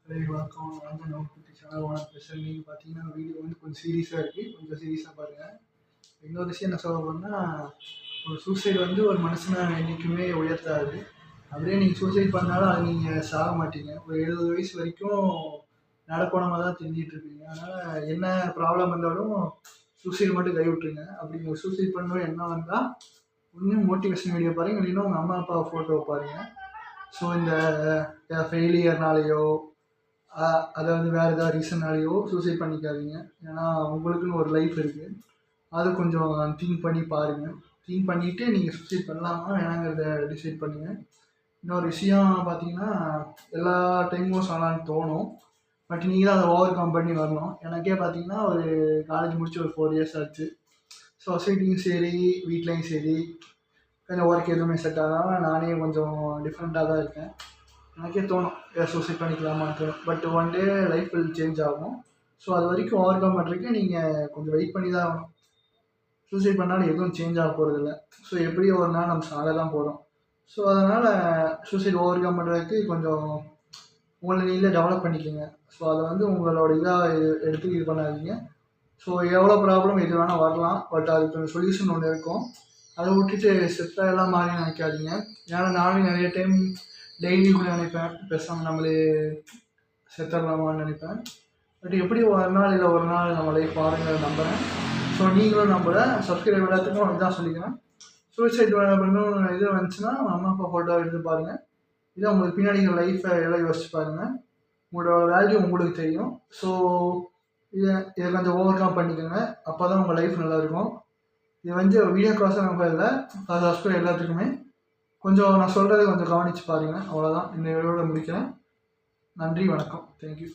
வணக்கம். நான் தான் நோட்புட்டி சேனல் ஓனர் பேசுகிறேன். நீங்கள் பார்த்தீங்கன்னா வீடியோ வந்து கொஞ்சம் சீரியஸாக இருக்குது. கொஞ்சம் சீரியஸாக பாருங்கள். இன்னொரு விஷயம் என்ன சொல்ல போகிறேன்னா, ஒரு சூசைட் வந்து ஒரு மனுஷனை என்றைக்குமே உயர்த்தாது. அப்படியே நீங்கள் சூசைட் பண்ணாலும் அது நீங்கள் சாக மாட்டீங்க. ஒரு 70 வயசு வரைக்கும் நடக்கோணமாக தான் தெரிஞ்சிட்ருப்பீங்க. அதனால் என்ன ப்ராப்ளம் வந்தாலும் சூசைட் மட்டும் கைவிட்ருங்க. அப்படி நீங்கள் சூசைட் பண்ணணும் என்ன வந்தால் ஒன்று மோட்டிவேஷன் வீடியோ பாருங்கள், இல்லைன்னா உங்கள் அம்மா அப்பா ஃபோட்டோ பாருங்கள். ஸோ இந்த ஃபெயிலியர்னாலேயோ அதாவது வேறு ஏதாவது ரீசன்னாலேயோ சூசைட் பண்ணிக்காதீங்க. ஏன்னா உங்களுக்குன்னு ஒரு லைஃப் இருக்குது. அது கொஞ்சம் திங்க் பண்ணி பாருங்கள். திங்க் பண்ணிவிட்டு நீங்கள் சூசைட் பண்ணலாமா வேணாங்கிறத டிசைட் பண்ணுங்கள். இன்னொரு விஷயம் பார்த்தீங்கன்னா, எல்லா டைமும் சொல்லலான்னு தோணும். பட் நீங்கள் தான் அதை ஓவர் கம் பண்ணி வரணும். எனக்கே பார்த்தீங்கன்னா ஒரு காலேஜ் முடிச்சு ஒரு 4 இயர்ஸ் ஆச்சு. சொசைட்டியும் சரி, வீட்லேயும் சரி, கொஞ்சம் ஒர்க் எதுவுமே செட் ஆகாமல் நானே கொஞ்சம் டிஃப்ரெண்ட்டாக தான் இருக்கேன். எனக்கே தோணும் சூசைட் பண்ணிக்கலாமான்ட்டு. But one day life will change ஆகும். ஸோ அது வரைக்கும் ஓவர் கம் பண்ணுறதுக்கு நீங்கள் கொஞ்சம் வெயிட் பண்ணி தான் ஆகணும். சூசைட் பண்ணாலும் எதுவும் சேஞ்ச் ஆக போகிறதில்ல. ஸோ எப்படியும் ஒரு நாள் நம்ம சாக தான் போகிறோம். ஸோ அதனால் சூசைட் ஓவர் கம் பண்ணுறதுக்கு கொஞ்சம் உங்களை நீங்களே டெவலப் பண்ணிக்கோங்க. ஸோ அதை வந்து உங்களோட இதாக எடுத்து இது பண்ணாதீங்க. ஸோ எவ்வளோ ப்ராப்ளம் எது வேணால் வரலாம். பட் அதுக்கு சொல்யூஷன் ஒன்று இருக்கும். அதை விட்டுட்டு செத்தாக எல்லாம் மாறி நினைக்காதீங்க. ஏன்னா நானும் நிறைய டைம் டெய்லி கூட நினைப்பேன், பேசாமல் நம்மளே செத்துடலாமான்னு நினைப்பேன். பட் எப்படி ஒரு நாள் இல்லை ஒரு நாள் நம்ம லைஃப் பாருங்கிறத நம்புகிறேன். ஸோ நீங்களும் நம்புகிறேன். சப்ஸ்கிரைப் எல்லாத்துக்கும் இதுதான் சொல்லிக்கிறேன். சூசைட் பண்ணணும் இது வந்துச்சுன்னா அம்மா அப்பா ஃபோட்டோ எடுத்து பாருங்கள். இதை உங்களுக்கு பின்னாடி லைஃப்பை எல்லாம் யோசிச்சு பாருங்கள். உங்களோட வேல்யூ உங்களுக்கு தெரியும். ஸோ இதை கொஞ்சம் ஓவர் கம் பண்ணிக்கோங்க. அப்போ தான் உங்கள் லைஃப் நல்லாயிருக்கும். இது வந்து வீடியோ க்ளாஸாக நம்ம இல்லை, சப்ஸ்கிரைப் எல்லாத்துக்குமே கொஞ்சம் நான் சொல்கிறத கொஞ்சம் கவனித்து பாருங்கள். அவ்வளோதான். இந்த வீடியோட முடிக்கிறேன். நன்றி, வணக்கம். தேங்க்யூ.